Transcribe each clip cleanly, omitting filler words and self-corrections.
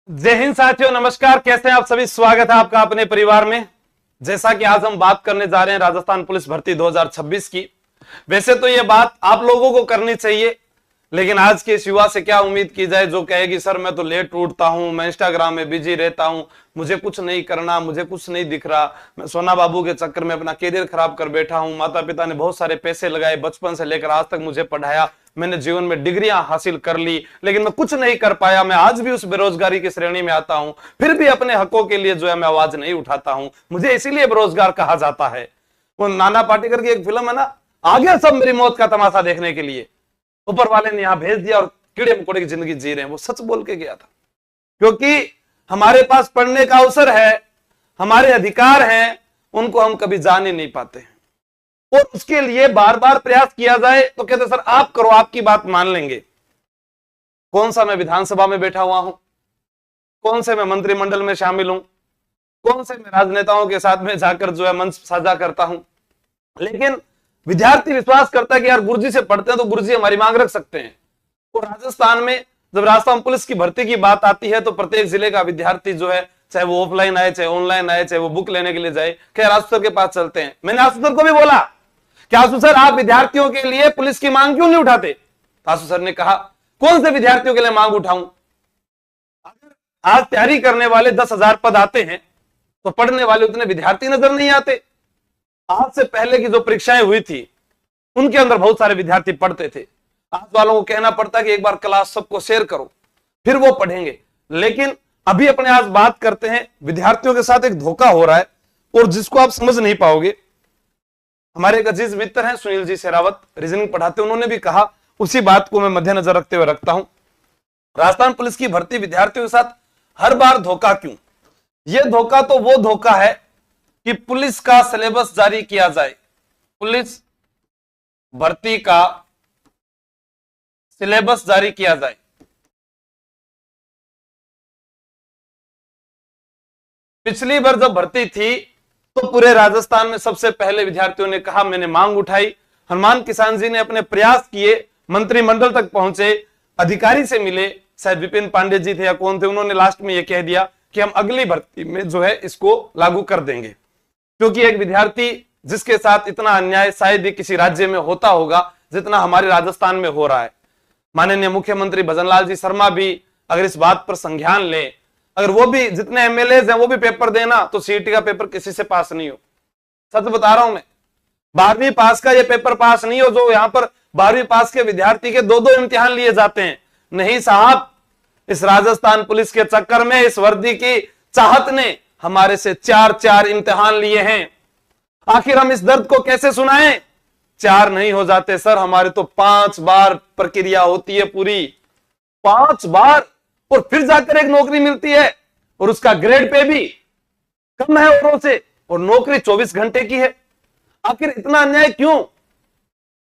जय हिंद साथियों, नमस्कार। कैसे हैं आप सभी? स्वागत है आपका अपने परिवार में। जैसा कि आज हम बात करने जा रहे हैं राजस्थान पुलिस भर्ती 2026 की। वैसे तो ये बात आप लोगों को करनी चाहिए, लेकिन आज के इस युवा से क्या उम्मीद की जाए जो कहेगी सर मैं तो लेट उठता हूं, मैं इंस्टाग्राम में बिजी रहता हूं, मुझे कुछ नहीं करना, मुझे कुछ नहीं दिख रहा, मैं सोना बाबू के चक्कर में अपना करियर खराब कर बैठा हूं, माता पिता ने बहुत सारे पैसे लगाए, बचपन से लेकर आज तक मुझे पढ़ाया, मैंने जीवन में डिग्रियां हासिल कर ली, लेकिन मैं कुछ नहीं कर पाया, मैं आज भी उस बेरोजगारी की श्रेणी में आता हूं, फिर भी अपने हकों के लिए जो है मैं आवाज नहीं उठाता हूं, मुझे इसीलिए बेरोजगार कहा जाता है। वो नाना पाटेकर की एक फिल्म है ना, आ गया सब मेरी मौत का तमाशा देखने के लिए, ऊपर वाले ने यहां भेज दिया और कीड़े मकोड़े की जिंदगी जी रहे हैं। वो सच बोल के गया था, क्योंकि हमारे पास पढ़ने का अवसर है, हमारे अधिकार हैं, उनको हम कभी जान ही नहीं पाते हैं। और उसके लिए बार बार प्रयास किया जाए तो कहते सर आप करो, आपकी बात मान लेंगे। कौन सा मैं विधानसभा में बैठा हुआ हूं, कौन से मैं मंत्रिमंडल में शामिल हूं, कौन से मैं राजनेताओं के साथ में जाकर जो है मंच साझा करता हूं। लेकिन विद्यार्थी विश्वास करता है कि यार गुरुजी से पढ़ते हैं तो गुरुजी हमारी मांग रख सकते हैं। और राजस्थान में जब राजस्थान पुलिस की भर्ती की बात आती है तो प्रत्येक जिले का विद्यार्थी जो है, चाहे वो ऑफलाइन आए, चाहे ऑनलाइन आए, चाहे वो बुक लेने के लिए जाए, क्या आशु सर के पास चलते हैं। मैंने आशु सर को भी बोला कि आशु सर आप विद्यार्थियों के लिए पुलिस की मांग क्यों नहीं उठाते। आशु सर ने कहा कौन से विद्यार्थियों के लिए मांग उठाऊं? अगर आज तैयारी करने वाले 10,000 पद आते हैं तो पढ़ने वाले उतने विद्यार्थी नजर नहीं आते। आज से पहले की जो परीक्षाएं हुई थी उनके अंदर बहुत सारे विद्यार्थी पढ़ते थे। आज वालों को कहना पड़ता कि एक बार क्लास सबको शेयर करो, फिर वो पढ़ेंगे। लेकिन अभी अपने आज बात करते हैं, विद्यार्थियों के साथ एक धोखा हो रहा है और जिसको आप समझ नहीं पाओगे। हमारे एक अजीज मित्र हैं सुनील जी शेरावत, रीजनिंग पढ़ाते, उन्होंने भी कहा, उसी बात को मैं मद्देनजर रखते हुए रखता हूं। राजस्थान पुलिस की भर्ती विद्यार्थियों के साथ हर बार धोखा क्यों? यह धोखा तो वो धोखा है कि पुलिस का सिलेबस जारी किया जाए, पुलिस भर्ती का सिलेबस जारी किया जाए। पिछली बार जब भर्ती थी तो पूरे राजस्थान में सबसे पहले विद्यार्थियों ने कहा, मैंने मांग उठाई, हनुमान किसान जी ने अपने प्रयास किए, मंत्रिमंडल तक पहुंचे, अधिकारी से मिले, शायद विपिन पांडे जी थे या कौन थे, उन्होंने लास्ट में यह कह दिया कि हम अगली भर्ती में जो है इसको लागू कर देंगे। क्योंकि एक विद्यार्थी जिसके साथ इतना अन्याय शायद ही किसी राज्य में होता होगा जितना हमारे राजस्थान में हो रहा है। माननीय मुख्यमंत्री भजनलाल जी शर्मा भी अगर इस बात पर संज्ञान ले, अगर वो भी जितने एमएलए हैं वो भी पेपर देना तो सीईटी का पेपर किसी से पास नहीं हो। सच बता रहा हूं मैं, 12वीं पास का ये पेपर पास नहीं हो जो यहां पर 12वीं पास के विद्यार्थी के 2-2 इम्तिहान लिए जाते हैं। नहीं साहब, इस राजस्थान पुलिस के चक्कर में इस वर्दी की चाहत ने हमारे से 4-4 इम्तिहान लिए हैं। आखिर हम इस दर्द को कैसे सुनाएं? 4 नहीं हो जाते सर, हमारे तो 5 बार प्रक्रिया होती है पूरी, 5 बार, और फिर जाकर एक नौकरी मिलती है और उसका ग्रेड पे भी कम है औरों से, और नौकरी 24 घंटे की है। आखिर इतना अन्याय क्यों?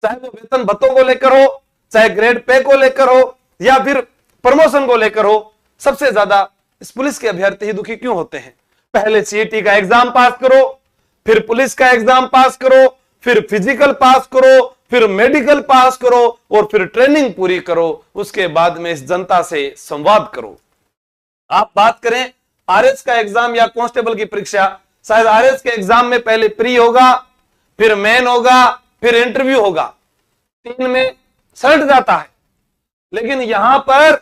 चाहे वो वेतन भत्तों को लेकर हो, चाहे ग्रेड पे को लेकर हो, या फिर प्रमोशन को लेकर हो, सबसे ज्यादा इस पुलिस के अभ्यर्थी ही दुखी क्यों होते हैं? पहले सीईटी का एग्जाम पास करो, फिर पुलिस का एग्जाम पास करो, फिर फिजिकल पास करो, फिर मेडिकल पास करो, और फिर ट्रेनिंग पूरी करो, उसके बाद में इस जनता से संवाद करो। आप बात करें आरएस का एग्जाम या कांस्टेबल की परीक्षा, शायद आरएस के एग्जाम में पहले प्री होगा, फिर मेन होगा, फिर इंटरव्यू होगा, 3 में सलट जाता है। लेकिन यहां पर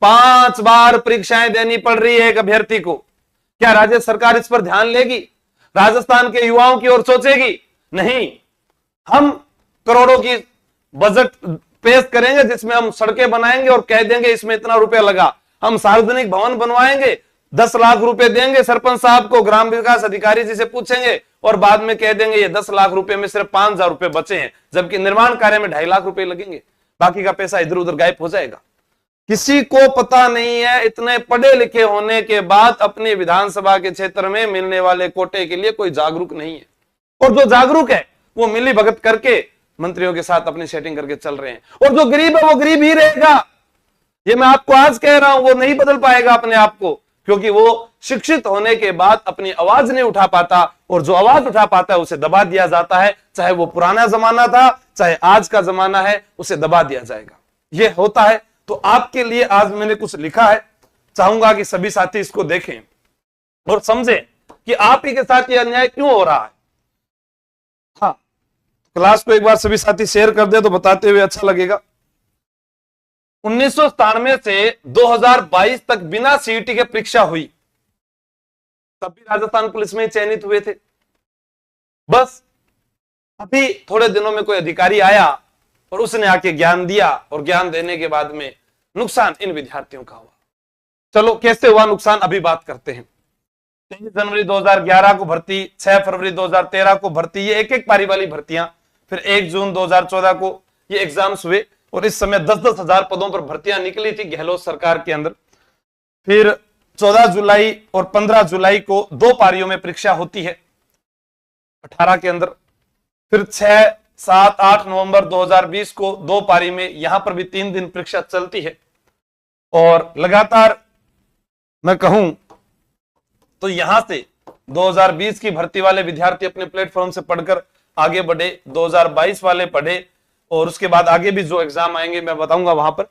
5 बार परीक्षाएं देनी पड़ रही है एक अभ्यर्थी को। क्या राज्य सरकार इस पर ध्यान लेगी? राजस्थान के युवाओं की ओर सोचेगी? नहीं। हम करोड़ों की बजट पेश करेंगे जिसमें हम सड़कें बनाएंगे और कह देंगे इसमें इतना रुपया लगा, हम सार्वजनिक भवन बनवाएंगे, 10 लाख रुपए देंगे सरपंच साहब को, ग्राम विकास अधिकारी जी से पूछेंगे और बाद में कह देंगे ये 10 लाख रुपए में सिर्फ 5,000 रुपए बचे हैं, जबकि निर्माण कार्य में 2.5 लाख रुपए लगेंगे, बाकी का पैसा इधर उधर गायब हो जाएगा। किसी को पता नहीं है, इतने पढ़े लिखे होने के बाद अपनी विधानसभा के क्षेत्र में मिलने वाले कोटे के लिए कोई जागरूक नहीं है, और जो जागरूक है वो मिली भगत करके मंत्रियों के साथ अपनी सेटिंग करके चल रहे हैं, और जो गरीब है वो गरीब ही रहेगा। ये मैं आपको आज कह रहा हूं, वो नहीं बदल पाएगा अपने आप को, क्योंकि वो शिक्षित होने के बाद अपनी आवाज नहीं उठा पाता, और जो आवाज उठा पाता है उसे दबा दिया जाता है। चाहे वो पुराना जमाना था, चाहे आज का जमाना है, उसे दबा दिया जाएगा। ये होता है। तो आपके लिए आज मैंने कुछ लिखा है, चाहूंगा कि सभी साथी इसको देखें और समझें कि आप ही के साथ ये अन्याय क्यों हो रहा है। हाँ, क्लास को एक बार सभी साथी शेयर कर दे तो बताते हुए अच्छा लगेगा। 1997 से 2022 तक बिना सीईटी के परीक्षा हुई, तब भी राजस्थान पुलिस में चयनित हुए थे। बस अभी थोड़े दिनों में कोई अधिकारी आया और उसने आके ज्ञान दिया, और ज्ञान देने के बाद में नुकसान इन विद्यार्थियों का हुआ। चलो कैसे हुआ नुकसान अभी बात करते हैं। 23 जनवरी 2011 को भर्ती, 6 फरवरी 2013 को भर्ती, ये एक एक पारी वाली भर्तियां। फिर 1 जून 2014 को ये एग्जाम्स हुए, और इस समय 10-10 हजार पदों पर भर्तियां निकली थी गहलोत सरकार के अंदर। फिर 14 जुलाई और 15 जुलाई को 2 पारियों में परीक्षा होती है 18 के अंदर। फिर 6, 7, 8 नवंबर 2020 को 2 पारी में, यहां पर भी 3 दिन परीक्षा चलती है। और लगातार मैं कहूं तो यहां से 2020 की भर्ती वाले विद्यार्थी अपने प्लेटफॉर्म से पढ़कर आगे बढ़े, 2022 वाले पढ़े, और उसके बाद आगे भी जो एग्जाम आएंगे मैं बताऊंगा वहां पर।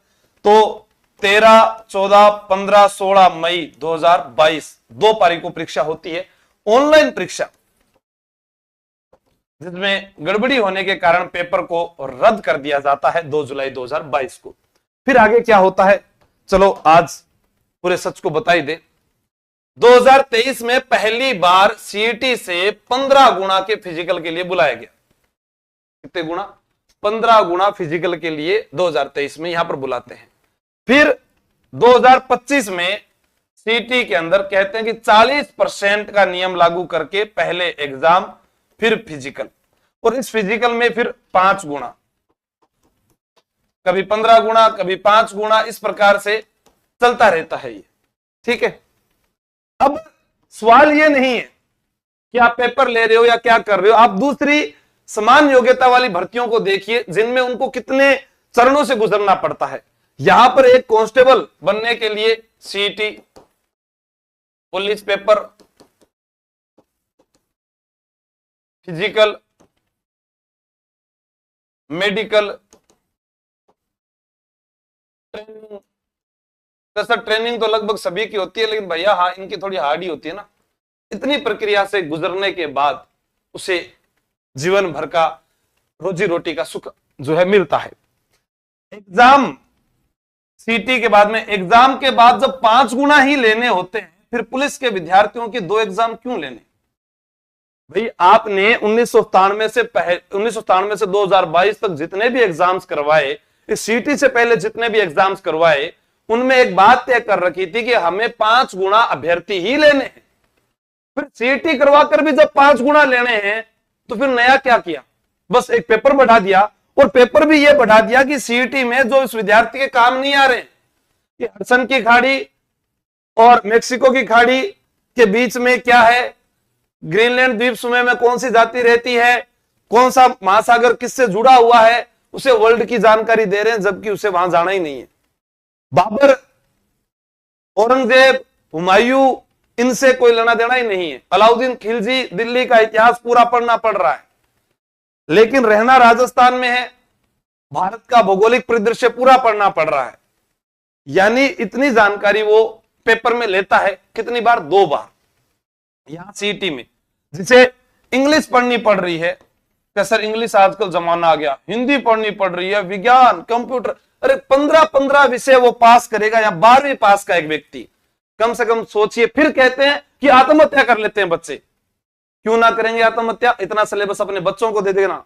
तो 13, 14, 15, 16 मई 2022 2 पारी को परीक्षा होती है, ऑनलाइन परीक्षा, जिसमें गड़बड़ी होने के कारण पेपर को रद्द कर दिया जाता है 2 जुलाई 2022 को। फिर आगे क्या होता है, चलो आज पूरे सच को बता ही दे। 2023 में पहली बार सीईटी से 15 गुना के फिजिकल के लिए बुलाया गया। कितने गुना? 15 गुना फिजिकल के लिए 2023 में यहां पर बुलाते हैं। फिर 2025 में सीईटी के अंदर कहते हैं कि 40% का नियम लागू करके पहले एग्जाम फिर फिजिकल, और इस फिजिकल में फिर 5 गुना, कभी 15 गुना कभी 5 गुना, इस प्रकार से चलता रहता है ये। ठीक है, अब सवाल ये नहीं है कि आप पेपर ले रहे हो या क्या कर रहे हो, आप दूसरी समान योग्यता वाली भर्तियों को देखिए जिनमें उनको कितने चरणों से गुजरना पड़ता है। यहां पर एक कांस्टेबल बनने के लिए CET, police paper, physical, medical, training. तो ट्रेनिंग तो लगभग सभी की होती है, लेकिन भैया हाँ इनकी थोड़ी हार्ड ही होती है ना। इतनी प्रक्रिया से गुजरने के बाद उसे जीवन भर का रोजी रोटी का सुख जो है मिलता है। एग्जाम सीटी के बाद में, एग्जाम के बाद जब 5 गुना ही लेने होते हैं, फिर पुलिस के विद्यार्थियों के 2 एग्जाम क्यों लेने? भाई आपने 1997 से 2022 तक जितने भी एग्जाम्स करवाए, इस सीटी से पहले जितने भी एग्जाम्स करवाए, उनमें एक बात तय कर रखी थी कि हमें 5 गुना अभ्यर्थी ही लेने हैं। फिर सीटी करवाकर भी जब 5 गुना लेने हैं तो फिर नया क्या किया? बस एक पेपर बढ़ा दिया, और पेपर भी यह बढ़ा दिया कि सीईटी में जो इस विद्यार्थी के काम नहीं आ रहे, कि हडसन की खाड़ी और मेक्सिको की खाड़ी के बीच में क्या है, ग्रीनलैंड द्वीप समूह में कौन सी जाति रहती है, कौन सा महासागर किससे जुड़ा हुआ है, उसे वर्ल्ड की जानकारी दे रहे हैं, जबकि उसे वहां जाना ही नहीं है। बाबर, औरंगजेब, हुमायूं, इनसे कोई लेना देना ही नहीं है। अलाउद्दीन खिलजी, दिल्ली का इतिहास पूरा पढ़ना पड़ रहा है, लेकिन रहना राजस्थान में है, भारत का भौगोलिक परिदृश्य पूरा पढ़ना पड़ रहा है। यानी इतनी जानकारी वो पेपर में लेता है। कितनी बार? 2 बार। यहां सीईटी में जिसे इंग्लिश पढ़नी पड़ रही है, क्या सर इंग्लिश आजकल जमाना आ गया, हिंदी पढ़नी पड़ रही है, विज्ञान, कंप्यूटर, अरे 15-15 विषय वो पास करेगा, या 12वीं पास का एक व्यक्ति, कम से कम सोचिए। फिर कहते हैं कि आत्महत्या कर लेते हैं बच्चे। क्यों ना करेंगे आत्महत्या? इतना सिलेबस अपने बच्चों को दे देना।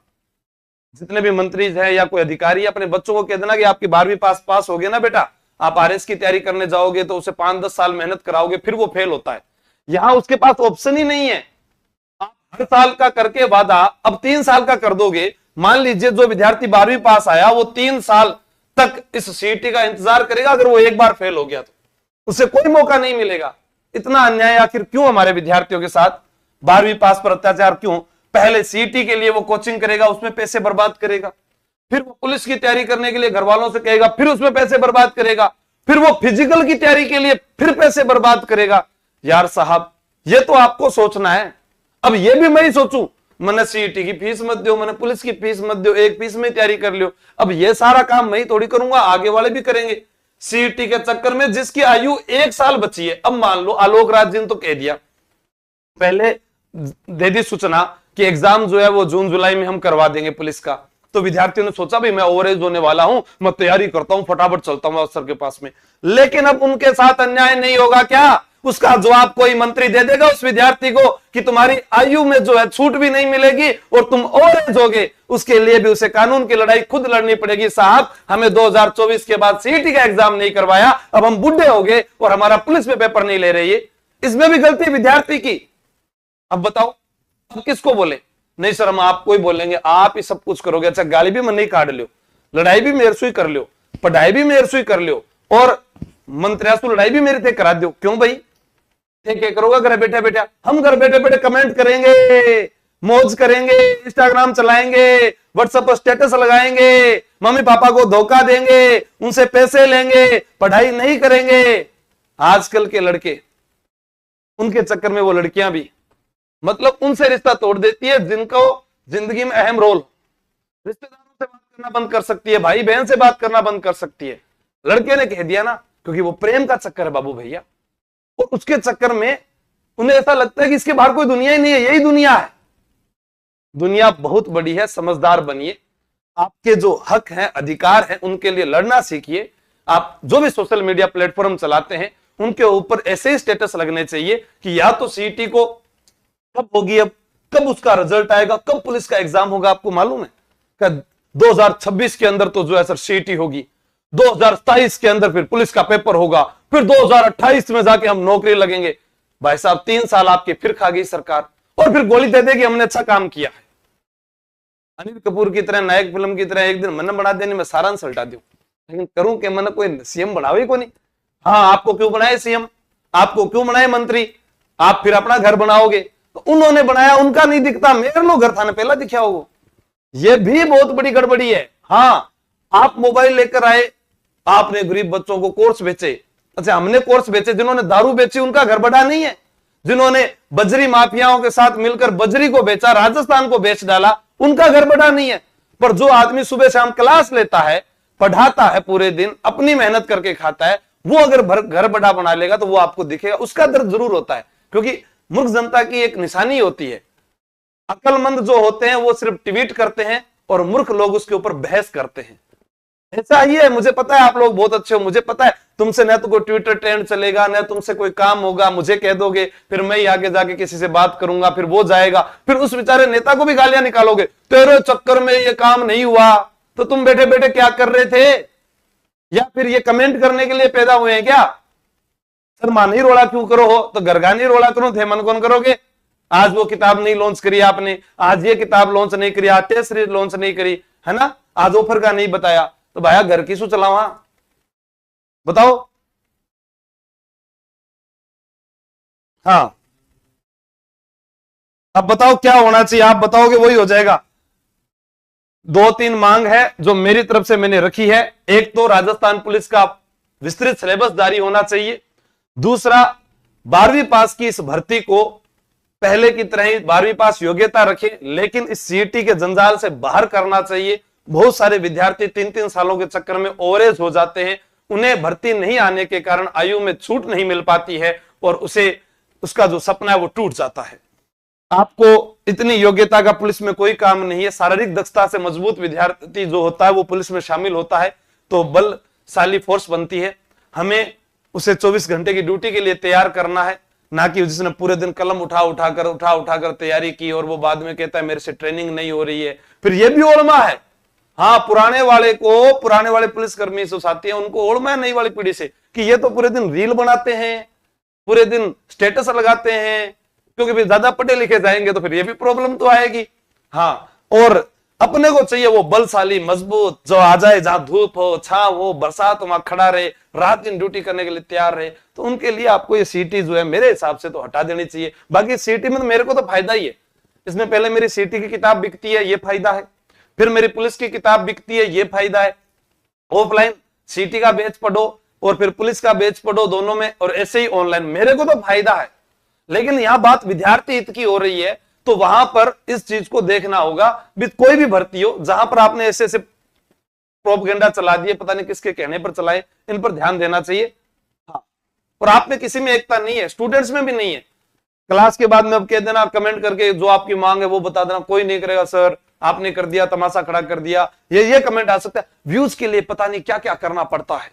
जितने भी मंत्री हैं या कोई अधिकारी, अपने बच्चों को कह देना कि आपकी 12वीं पास हो गए ना बेटा, आप आरएस की तैयारी करने जाओगे तो उसे 5-10 साल मेहनत कराओगे, फिर वो फेल होता है। यहां उसके पास ऑप्शन ही नहीं है। आप हर साल का करके वादा अब 3 साल का कर दोगे। मान लीजिए जो विद्यार्थी 12वीं पास आया, वो 3 साल तक इस सीईटी का इंतजार करेगा। अगर वो एक बार फेल हो गया तो उसे कोई मौका नहीं मिलेगा। इतना अन्याय आखिर क्यों हमारे विद्यार्थियों के साथ? 12वीं पास पर अत्याचार क्यों? पहले सीईटी के लिए वो कोचिंग करेगा, उसमें पैसे बर्बाद करेगा, फिर वो पुलिस की तैयारी करने के लिए घर वालों से कहेगा, फिर उसमें पैसे बर्बाद करेगा, फिर वो फिजिकल की तैयारी के लिए फिर पैसे बर्बाद करेगा। यार साहब, ये तो आपको सोचना है। अब ये भी मैं ही सोचूं, मैंने सीईटी की फीस मत दो, मैंने पुलिस की फीस मत दो, एक फीस में तैयारी कर लियो। अब ये सारा काम मैं ही थोड़ी करूंगा, आगे वाले भी करेंगे। सीईटी के चक्कर में, जिसकी आयु 1 साल बची है। अब मान लो आलोक राज जी ने तो कह दिया, पहले दे दी सूचना कि एग्जाम जो है वो जून जुलाई में हम करवा देंगे पुलिस का, तो विद्यार्थियों ने सोचा भाई मैं ओवरेज होने वाला हूं, मैं तैयारी करता हूं, फटाफट चलता हूं अफसर के पास में। लेकिन अब उनके साथ अन्याय नहीं होगा क्या? उसका जवाब कोई मंत्री दे देगा उस विद्यार्थी को कि तुम्हारी आयु में जो है छूट भी नहीं मिलेगी और तुम ओवरेज होगे, उसके लिए भी उसे कानून की लड़ाई खुद लड़नी पड़ेगी। साहब हमें 2024 के बाद सीईटी का एग्जाम नहीं करवाया, अब हम बुढ़े हो गए और हमारा पुलिस में पेपर नहीं ले रही है, इसमें भी गलती विद्यार्थी की। अब बताओ अब किसको बोले? नहीं सर हम आपको ही बोलेंगे, आप ही सब कुछ करोगे। अच्छा गाली भी मन नहीं काट लो, लड़ाई भी मेरे से ही कर लो, पढ़ाई भी मेरे से ही कर लो और मंत्रियों से लड़ाई भी मेरे से करा दो। क्यों भाई? क्या करोगे घर बैठे बैठे? हम घर बैठे बैठे कमेंट करेंगे, मौज करेंगे, इंस्टाग्राम चलाएंगे, व्हाट्सएप पर स्टेटस लगाएंगे, मम्मी पापा को धोखा देंगे, उनसे पैसे लेंगे, पढ़ाई नहीं करेंगे। आजकल के लड़के, उनके चक्कर में वो लड़कियां भी मतलब उनसे रिश्ता तोड़ देती है जिनको जिंदगी में अहम रोल। रिश्तेदारों से बात करना बंद कर सकती है, भाई बहन से बात करना बंद कर सकती है। लड़के ने कह दिया ना, क्योंकि वो प्रेम का चक्कर है बाबू भैया, और उसके चक्कर में उन्हें ऐसा लगता है कि इसके बाहर कोई दुनिया ही नहीं है, यही दुनिया है। दुनिया बहुत बड़ी है, समझदार बनिए, आपके जो हक हैं अधिकार हैं उनके लिए लड़ना सीखिए। आप जो भी सोशल मीडिया प्लेटफॉर्म चलाते हैं उनके ऊपर ऐसे ही स्टेटस लगने चाहिए कि या तो सीईटी को कब होगी, अब कब उसका रिजल्ट आएगा, कब पुलिस का एग्जाम होगा। आपको मालूम है 2026 के अंदर तो जो है सर सीईटी होगी, 2027 के अंदर फिर पुलिस का पेपर होगा, फिर 2028 में जाके हम नौकरी लगेंगे। भाई साहब 3 साल आपकी फिर खा गई सरकार और फिर गोली दे देगी हमने अच्छा काम किया है। अनिल कपूर की तरह नायक फिल्म की तरह एक दिन मन बना देने में सारांश उल्टा दूं, लेकिन करूं कि मन कोई सीएम बनावे को नहीं। हाँ आपको क्यों बनाए सीएम, आपको क्यों बनाए मंत्री? आप फिर अपना घर बनाओगे तो उन्होंने बनाया, उनका नहीं दिखता, मेरे लो घर था ना पहला दिखा होगा। ये भी बहुत बड़ी गड़बड़ी है। हाँ आप मोबाइल लेकर आए, आपने गरीब बच्चों को कोर्स बेचे। अच्छा हमने कोर्स बेचे, जिन्होंने दारू बेची उनका घर बड़ा नहीं है, जिन्होंने बजरी माफियाओं के साथ मिलकर बजरी को बेचा, राजस्थान को बेच डाला, उनका घर बड़ा नहीं है। पर जो आदमी सुबह शाम क्लास लेता है, पढ़ाता है, पूरे दिन अपनी मेहनत करके खाता है, वो अगर घर बड़ा बना लेगा तो वो आपको दिखेगा, उसका दर्द जरूर होता है। क्योंकि मूर्ख जनता की एक निशानी होती है, अक्लमंद जो होते हैं वो सिर्फ ट्वीट करते हैं और मूर्ख लोग उसके ऊपर बहस करते हैं। ऐसा ही है, मुझे पता है आप लोग बहुत अच्छे हो, मुझे पता है तुमसे न तो कोई ट्विटर ट्रेंड चलेगा, न तुमसे कोई काम होगा, मुझे कह दोगे, फिर मैं ही आगे जाके किसी से बात करूंगा, फिर वो जाएगा, फिर उस बेचारे नेता को भी गालियां निकालोगे, तेरे चक्कर में ये काम नहीं हुआ। तो तुम बैठे बैठे क्या कर रहे थे? या फिर ये कमेंट करने के लिए पैदा हुए हैं क्या? सर मानी रोड़ा क्यों करो हो, तो गरगानी रोड़ा करो, थे मन कौन करोगे? आज वो किताब नहीं लॉन्च करी आपने, आज ये किताब लॉन्च नहीं करी, आज टेस्ट सीरीज लॉन्च नहीं करी, है ना, आज ऑफर का नहीं बताया, तो भाया घर की सु चलावा बताओ। हाँ अब बताओ क्या होना चाहिए, आप बताओगे वही हो जाएगा। 2-3 मांग है जो मेरी तरफ से मैंने रखी है। एक तो राजस्थान पुलिस का विस्तृत सिलेबस जारी होना चाहिए। दूसरा 12वीं पास की इस भर्ती को पहले की तरह ही 12वीं पास योग्यता रखे, लेकिन इस सीईटी के जंजाल से बाहर करना चाहिए। बहुत सारे विद्यार्थी 3-3 सालों के चक्कर में ओवरेज हो जाते हैं, उन्हें भर्ती नहीं आने के कारण आयु में छूट नहीं मिल पाती है और उसका जो सपना है वो टूट जाता है। आपको इतनी योग्यता का पुलिस में कोई काम नहीं है। शारीरिक दक्षता से मजबूत विद्यार्थी जो होता है वो पुलिस में शामिल होता है तो बलशाली फोर्स बनती है। हमें उसे 24 घंटे की ड्यूटी के लिए तैयार करना है, ना कि जिसने पूरे दिन कलम उठा उठाकर तैयारी की और वो बाद में कहता है मेरे से ट्रेनिंग नहीं हो रही है। फिर ये भी ओलमा है। हाँ पुराने वाले पुलिसकर्मी जो साथी हैं उनको ओलमा है नई वाली पीढ़ी से कि ये तो पूरे दिन रील बनाते हैं, पूरे दिन स्टेटस लगाते हैं, क्योंकि फिर ज्यादा पढ़े लिखे जाएंगे तो फिर ये भी प्रॉब्लम तो आएगी। हाँ और अपने को चाहिए वो बलशाली मजबूत जो आ जाए, जहां धूप हो छांव हो बरसात हो वहां खड़ा रहे, रात दिन ड्यूटी करने के लिए तैयार रहे। तो उनके लिए आपको ये सीटी जो है मेरे हिसाब से तो हटा देनी चाहिए। बाकी सीटी में तो मेरे को तो फायदा ही है, इसमें पहले मेरी सीटी की किताब बिकती है, ये फायदा है, फिर मेरी पुलिस की किताब बिकती है, ये फायदा है। ऑफलाइन सीटी का बैच पढ़ो और फिर पुलिस का बैच पढ़ो, दोनों में, और ऐसे ही ऑनलाइन, मेरे को तो फायदा है। लेकिन यहां बात विद्यार्थी हित की हो रही है तो वहां पर इस चीज को देखना होगा। कोई भी भर्ती हो जहां पर आपने ऐसे प्रोपगेंडा चला दिए, पता नहीं किसके कहने पर चलाए, इन पर ध्यान देना चाहिए। हाँ, और आप में किसी में एकता नहीं है, स्टूडेंट्स में भी नहीं है। क्लास के बाद में अब कह देना कमेंट करके जो आपकी मांग है वो बता देना, कोई नहीं करेगा सर, आपने कर दिया, तमाशा खड़ा कर दिया, ये कमेंट आ सकता है। व्यूज के लिए पता नहीं क्या क्या करना पड़ता है।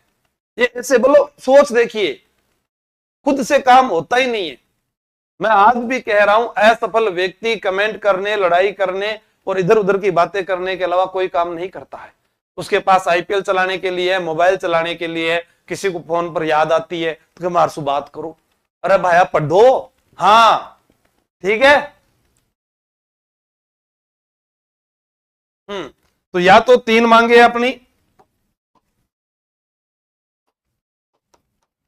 ये ऐसे बोलो, सोच देखिए, खुद से काम होता ही नहीं है। मैं आज भी कह रहा हूं, असफल व्यक्ति कमेंट करने, लड़ाई करने और इधर उधर की बातें करने के अलावा कोई काम नहीं करता है। उसके पास आईपीएल चलाने के लिए है, मोबाइल चलाने के लिए है, किसी को फोन पर याद आती है तो मारसू बात करो, अरे भाया पढ़ो, हाँ ठीक है। तो या तो 3 मांगे अपनी,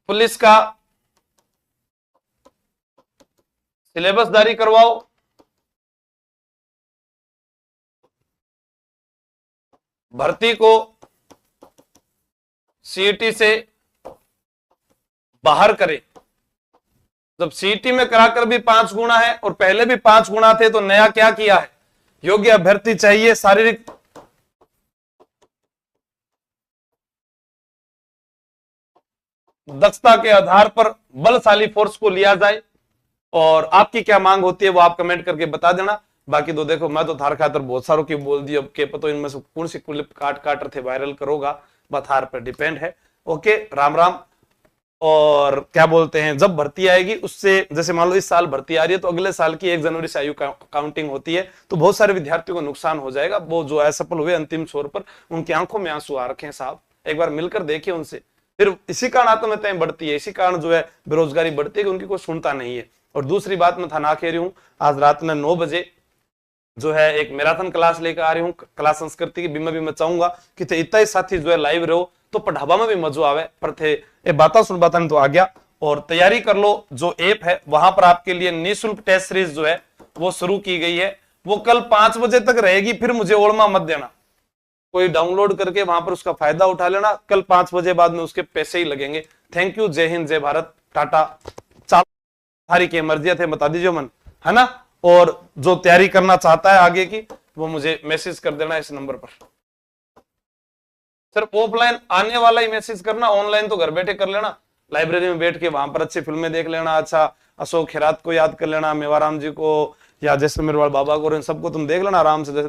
पुलिस का सिलेबस जारी करवाओ, भर्ती को सीईटी से बाहर करे। जब सीईटी में कराकर भी 5 गुना है और पहले भी 5 गुना थे, तो नया क्या किया है? योग्य अभ्यर्थी चाहिए, शारीरिक दक्षता के आधार पर बलशाली फोर्स को लिया जाए। और आपकी क्या मांग होती है वो आप कमेंट करके बता देना। बाकी तो देखो, मैं तो थार खातर बहुत सारों की बोल दी, अब के पता इनमें से कौन सी क्लिप काट थे वायरल करोगा, थार पर डिपेंड है। ओके, राम राम। और क्या बोलते हैं, जब भर्ती आएगी उससे, जैसे मान लो इस साल भर्ती आ रही है तो अगले साल की 1 जनवरी से आयु काउंटिंग होती है, तो बहुत सारे विद्यार्थियों को नुकसान हो जाएगा। वो जो असफल हुए अंतिम छोर पर, उनकी आंखों में आंसू आ रखे हैं साहब, एक बार मिलकर देखिए उनसे। फिर इसी कारण आत्महत्याएं बढ़ती है, इसी कारण जो है बेरोजगारी बढ़ती है कि उनकी कोई सुनता नहीं है। और दूसरी बात मैं थाना कह रही हूँ, आज रात में 9 बजे जो है एक मैराथन क्लास लेकर आ रही हूँ, कला संस्कृति की। मैं चाहूंगा कि थे इतना ही साथी जो है लाइव रहो, तो पढ़ावा में भी मजो आवे। पर थे ये बाता सुन बाता तो आ गया। और तैयारी कर लो, जो ऐप है वहां पर आपके लिए निःशुल्क टेस्ट सीरीज जो है वो शुरू की गई है, वो कल 5 बजे तक रहेगी। फिर मुझे ओळमा मत देना, कोई डाउनलोड करके वहां पर उसका फायदा उठा लेना। कल 5 बजे बाद में उसके पैसे ही लगेंगे। थैंक यू, जय हिंद, जय भारत, टाटा। सारी की मर्जियां थे, बता दीजिए मन, है ना। और जो तैयारी करना चाहता है आगे की, वो मुझे मैसेज कर देना इस नंबर पर। सिर्फ ऑफलाइन आने वाला ही मैसेज करना, ऑनलाइन तो घर बैठे कर लेना। लाइब्रेरी में बैठ के वहां पर अच्छी फिल्में देख लेना, अच्छा अशोक खैरात को याद कर लेना, मेवाराम जी को या जैसलमेर वाले बाबा को, इन सबको तुम देख लेना आराम से। जैसे